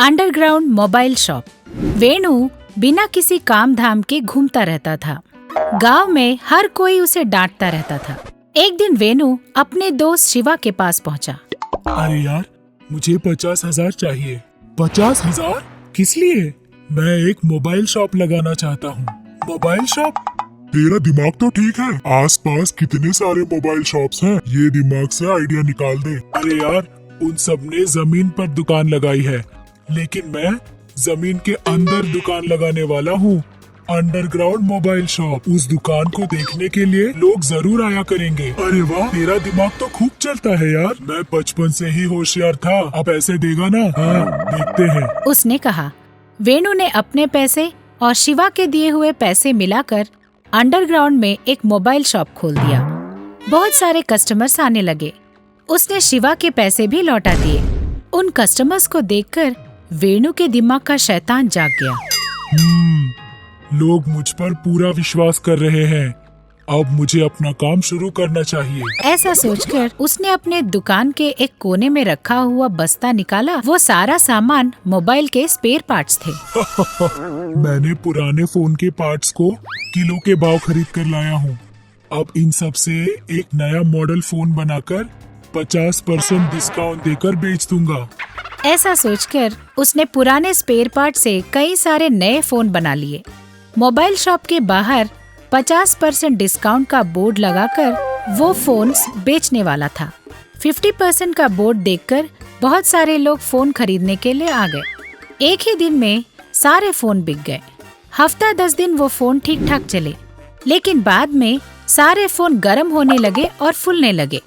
Underground mobile shop. वेणु बिना किसी काम धाम के घूमता रहता था। गांव में हर कोई उसे डांटता रहता था। एक दिन वेणु अपने दोस्त शिवा के पास पहुंचा। अरे यार, मुझे 50,000 चाहिए। 50,000? किस लिए? मैं एक मोबाइल शॉप लगाना चाहता हूँ। Mobile shop? तेरा दिमाग तो ठीक है। आसपास कितने सारे मोबाइल शॉप्स हैं, ये दिमाग से आइडिया निकाल दे। अरे यार, उन सब ने जमीन पर दुकान लगाई है, लेकिन मैं जमीन के अंदर दुकान लगाने वाला हूँ। Underground mobile shop. उस दुकान को देखने के लिए लोग जरूर आया करेंगे। अरे वाह, तेरा दिमाग तो खूब चलता है यार। मैं बचपन से ही होशियार था। अब पैसे देगा ना? हाँ, देखते हैं। उसने कहा। वेणु ने अपने पैसे और शिवा के दिए हुए पैसे मिलाकर अंडरग्राउंड में एक मोबाइल शॉप खोल दिया। बहुत सारे कस्टमर्स आने लगे। उसने शिवा के पैसे भी लौटा दिए। उन कस्टमर्स को देखकर वेणु के दिमाग का शैतान जाग गया। लोग मुझ पर पूरा विश्वास कर रहे हैं। अब मुझे अपना काम शुरू करना चाहिए। ऐसा सोचकर उसने अपने दुकान के एक कोने में रखा हुआ बस्ता निकाला। वो सारा सामान मोबाइल के स्पेयर पार्ट्स थे। मैंने पुराने फोन के पार्ट्स को किलो के भाव खरीद कर लाया हूँ। अब इन सब से एक नया मॉडल फोन बनाकर 50% डिस्काउंट देकर बेच दूंगा। ऐसा सोचकर उसने पुराने स्पेयर पार्ट से कई सारे नए फोन बना लिए। मोबाइल शॉप के बाहर 50% डिस्काउंट का बोर्ड लगाकर वो फोन्स बेचने वाला था। 50% का बोर्ड देखकर बहुत सारे लोग फोन खरीदने के लिए आ गए। एक ही दिन में सारे फोन बिक गए। हफ्ता 10 दिन वो फोन ठीक ठाक चले, लेकिन बाद में सारे फोन गर्म होने लगे और फूलने लगे।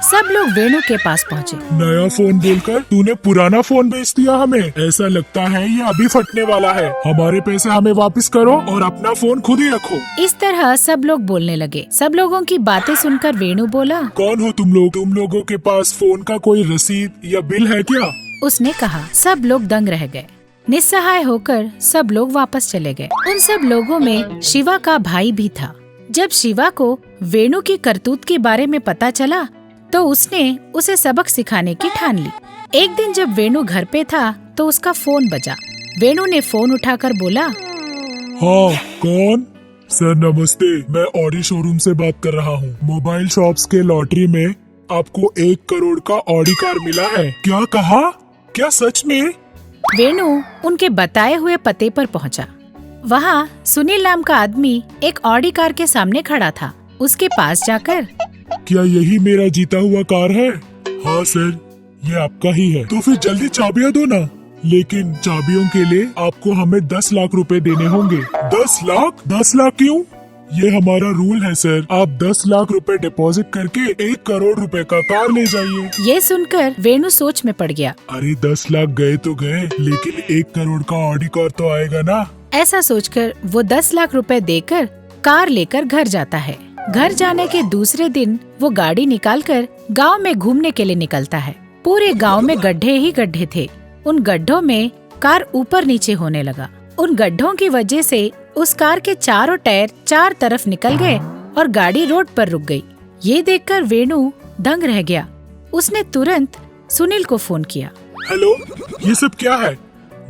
सब लोग वेणु के पास पहुँचे। नया फोन बोलकर तूने पुराना फोन बेच दिया हमें। ऐसा लगता है ये अभी फटने वाला है। हमारे पैसे हमें वापस करो और अपना फोन खुद ही रखो। इस तरह सब लोग बोलने लगे। सब लोगों की बातें सुनकर वेणु बोला, कौन हो तुम लोग? तुम लोगों के पास फोन का कोई रसीद या बिल है क्या? उसने कहा। सब लोग दंग रह गए। निस्सहाय होकर सब लोग वापस चले गए। उन सब लोगों में शिवा का भाई भी था। जब शिवा को वेणु की करतूत के बारे में पता चला तो उसने उसे सबक सिखाने की ठान ली। एक दिन जब वेणु घर पे था तो उसका फोन बजा। वेणु ने फोन उठाकर बोला, हाँ, कौन? सर नमस्ते, मैं ऑडी शोरूम से बात कर रहा हूँ। मोबाइल शॉप्स के लॉटरी में आपको 1 करोड़ का ऑडी कार मिला है। क्या कहा? क्या सच में? वेणु उनके बताए हुए पते पर पहुँचा। वहाँ सुनील नाम का आदमी एक ऑडी कार के सामने खड़ा था। उसके पास जाकर, क्या यही मेरा जीता हुआ कार है? हाँ सर, ये आपका ही है। तो फिर जल्दी चाबियाँ दो ना। लेकिन चाबियों के लिए आपको हमें 10 लाख रुपए देने होंगे। 10 लाख? 10 लाख क्यों? ये हमारा रूल है सर। आप 10 लाख रुपए डिपॉजिट करके 1 करोड़ रुपए का कार ले जाइए। ये सुनकर वेणु सोच में पड़ गया। अरे 10 लाख गए तो गए, लेकिन 1 करोड़ का ऑडी कार तो आएगा ना। ऐसा सोचकर वो 10 लाख रुपए देकर कार लेकर घर जाता है। घर जाने के दूसरे दिन वो गाड़ी निकालकर गांव में घूमने के लिए निकलता है। पूरे गांव में गड्ढे ही गड्ढे थे। उन गड्ढों में कार ऊपर नीचे होने लगा। उन गड्ढों की वजह से उस कार के चारों टायर 4 तरफ निकल गए और गाड़ी रोड पर रुक गई। ये देखकर वेणु दंग रह गया। उसने तुरंत सुनील को फोन किया। हेलो, ये सब क्या है?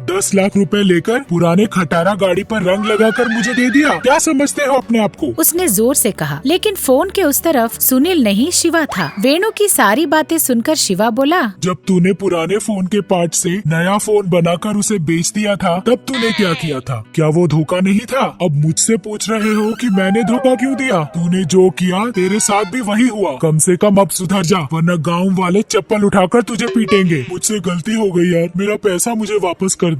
10 लाख रुपए लेकर पुराने खटारा गाड़ी पर रंग लगाकर मुझे दे दिया। क्या समझते हो अपने आप को? उसने जोर से कहा। लेकिन फोन के उस तरफ सुनील नहीं, शिवा था। वेणु की सारी बातें सुनकर शिवा बोला, जब तूने पुराने फोन के पार्ट से नया फोन बनाकर उसे बेच दिया था, तब तूने क्या किया था? क्या वो धोखा नहीं था? अब मुझसे पूछ रहे हो कि मैंने धोखा क्यों दिया? तूने जो किया तेरे साथ भी वही हुआ। कम से कम अब सुधर जा, वरना गाँव वाले चप्पल उठाकर तुझे पीटेंगे। मुझसे गलती हो गई यार, मेरा पैसा मुझे वापस कर दे।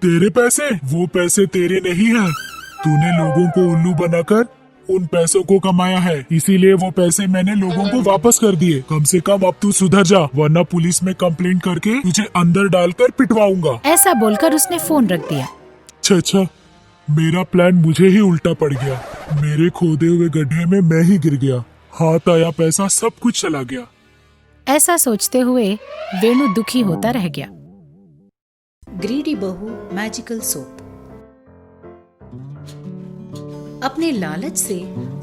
तेरे पैसे? वो पैसे तेरे नहीं हैं। तूने लोगों को उल्लू बनाकर उन पैसों को कमाया है, इसीलिए वो पैसे मैंने लोगों को वापस कर दिए। कम से कम अब तू सुधर जा, वरना पुलिस में कंप्लेंट करके तुझे अंदर डालकर पिटवाऊंगा। ऐसा बोलकर उसने फोन रख दिया। अच्छा, मेरा प्लान मुझे ही उल्टा पड़ गया। मेरे खोदे हुए गड्ढे में मैं ही गिर गया। हाथ आया पैसा सब कुछ चला गया। ऐसा सोचते हुए वेणु दुखी होता रह गया। ग्रीडी बहू मैजिकल सोप। अपने लालच से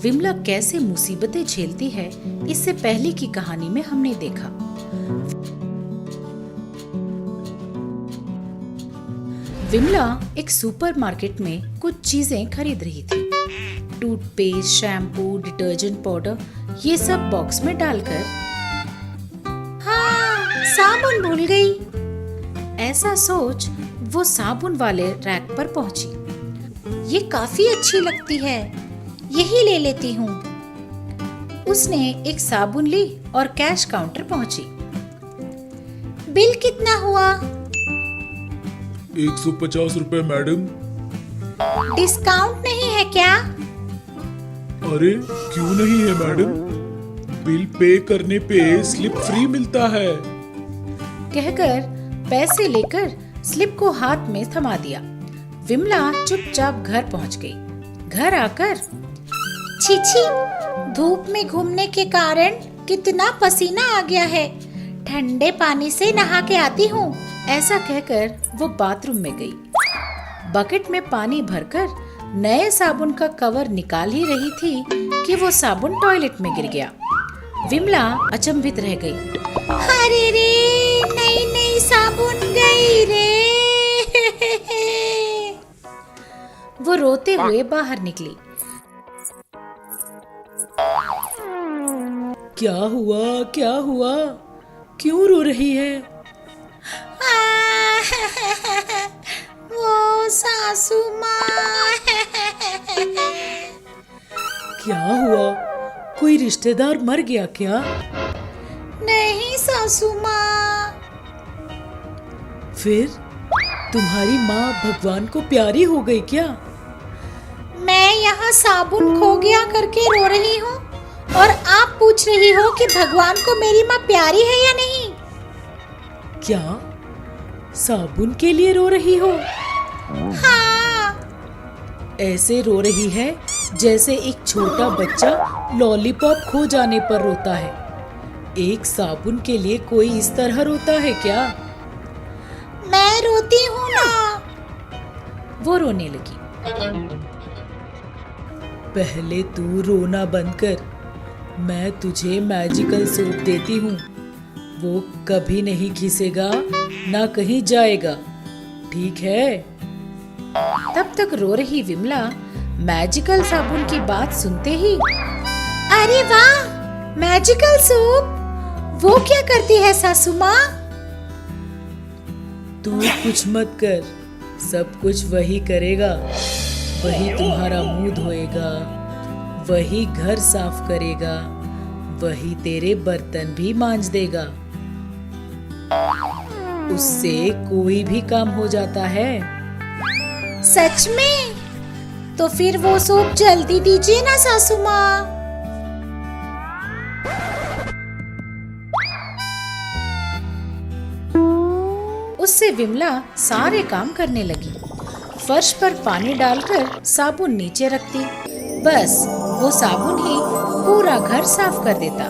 विमला कैसे मुसीबतें झेलती है, इससे पहले की कहानी में हमने देखा। विमला एक सुपरमार्केट में कुछ चीजें खरीद रही थी। टूथपेस्ट, शैम्पू, डिटर्जेंट पाउडर, ये सब बॉक्स में डालकर। हाँ, साबुन भूल गई। ऐसा सोच वो साबुन वाले रैक पर पहुंची। ये काफी अच्छी लगती है, यही ले लेती हूँ। उसने एक साबुन ली और कैश काउंटर पहुंची। बिल कितना हुआ? 150 रुपए मैडम। डिस्काउंट नहीं है क्या? अरे क्यों नहीं है मैडम, बिल पे करने पे स्लिप फ्री मिलता है। कहकर पैसे लेकर स्लिप को हाथ में थमा दिया। विमला चुपचाप घर पहुंच गई। घर आकर छी, धूप में घूमने के कारण कितना पसीना आ गया है, ठंडे पानी से नहा के आती हूँ। ऐसा कहकर वो बाथरूम में गई। बकेट में पानी भरकर नए साबुन का कवर निकाल ही रही थी कि वो साबुन टॉयलेट में गिर गया। विमला अचंभित रह गई। अरे रे, नई साबुन गई रे। वो रोते हुए बाहर निकली। क्या हुआ, क्या हुआ, क्यों रो रही है? वो सासू माँ। क्या हुआ, कोई रिश्तेदार मर गया क्या? नहीं सासू माँ। फिर तुम्हारी माँ भगवान को प्यारी हो गई क्या? मैं यहाँ साबुन खो गया करके रो रही हूँ और आप पूछ रही हो कि भगवान को मेरी माँ प्यारी है या नहीं? क्या साबुन के लिए रो रही हो? हाँ। ऐसे रो रही है जैसे एक छोटा बच्चा लॉलीपॉप खो जाने पर रोता है। एक साबुन के लिए कोई इस तरह रोता है क्या? मैं रोती हूँ ना। वो रोने लगी। पहले तू रोना बंद कर, मैं तुझे मैजिकल सोप देती हूँ। वो कभी नहीं घिसेगा, ना कहीं जाएगा, ठीक है? तब तक रो रही विमला मैजिकल साबुन की बात सुनते ही, अरे वाह, मैजिकल सोप, वो क्या करती है सासू माँ? तू कुछ मत कर, सब कुछ वही करेगा। वही तुम्हारा मुंह धोएगा, वही घर साफ करेगा, वही तेरे बर्तन भी मांज देगा। उससे कोई भी काम हो जाता है। सच में? तो फिर वो सोप जल्दी दीजिए ना सासू माँ। उससे विमला सारे काम करने लगी। फर्श पर पानी डालकर साबुन नीचे रखती, बस वो साबुन ही पूरा घर साफ कर देता।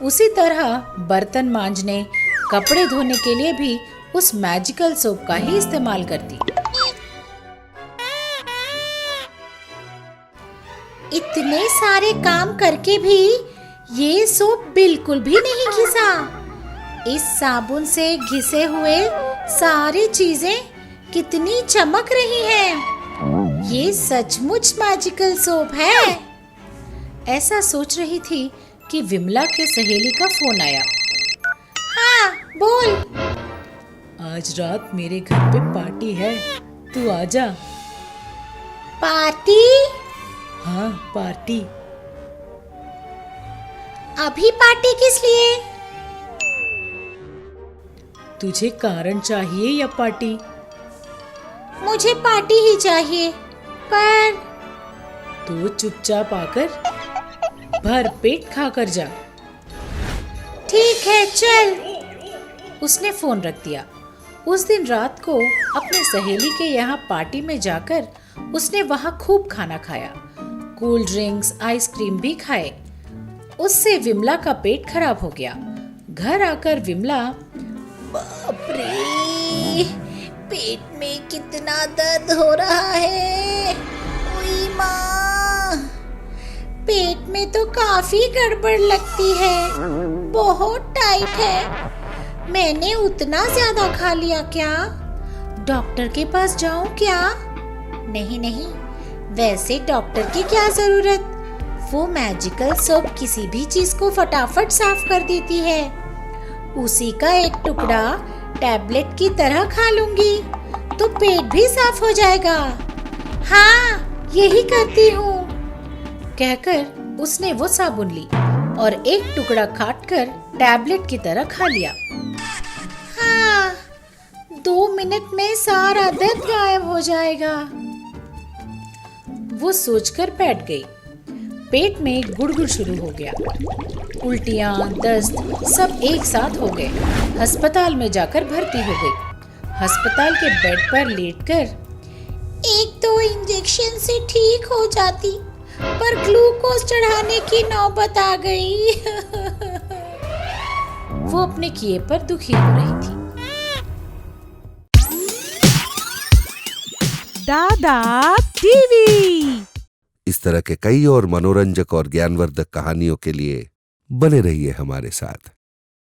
उसी तरह बर्तन मांजने, कपड़े धोने के लिए भी उस मैजिकल सोप का ही इस्तेमाल करती। इतने सारे काम करके भी ये सोप बिल्कुल भी नहीं घिसा। इस साबुन से घिसे हुए सारी चीजें कितनी चमक रही हैं। ये सचमुच मैजिकल सोप है। ऐसा सोच रही थी कि विमला के सहेली का फोन आया। हाँ, बोल। आज रात मेरे घर पे पार्टी है, तू आजा। पार्टी? हाँ, पार्टी। अभी पार्टी किस लिए? तुझे कारण चाहिए या पार्टी? मुझे पार्टी ही चाहिए, पर तू चुपचाप आकर भर पेट खाकर जा। ठीक है, चल। उसने फोन रख दिया। उस दिन रात को अपने सहेली के यहाँ पार्टी में जाकर उसने वहाँ खूब खाना खाया, कोल्ड ड्रिंक्स, आइसक्रीम भी खाए। उससे विमला का पेट खराब हो गया। घर आकर विमला, बाप रे, पेट में कितना दर्द हो रहा है। ओई माँ, पेट में तो काफी गड़बड़ लगती है, बहुत टाइट है। मैंने उतना ज्यादा खा लिया क्या? डॉक्टर के पास जाऊं क्या? नहीं नहीं, वैसे डॉक्टर की क्या जरूरत, वो मैजिकल सोप किसी भी चीज को फटाफट साफ कर देती है। उसी का एक टुकड़ा टैबलेट की तरह खा लूंगी तो पेट भी साफ हो जाएगा। हाँ, यही करती हूँ, कहकर उसने वो साबुन ली और एक टुकड़ा काटकर टैबलेट की तरह खा लिया। हाँ, 2 मिनट में सारा दर्द गायब हो जाएगा, वो सोचकर बैठ गई। पेट में गुड़गुड़ शुरू हो गया, उल्टियां, दस्त सब एक साथ हो गए। अस्पताल में जाकर भर्ती हो गई। अस्पताल के बेड पर लेटकर 1-2 इंजेक्शन से ठीक हो जाती, पर ग्लूकोज चढ़ाने की नौबत आ गई। वो अपने किए पर दुखी हो रही थी। दादा टीवी। इस तरह के कई और मनोरंजक और ज्ञानवर्धक कहानियों के लिए बने रहिए हमारे साथ।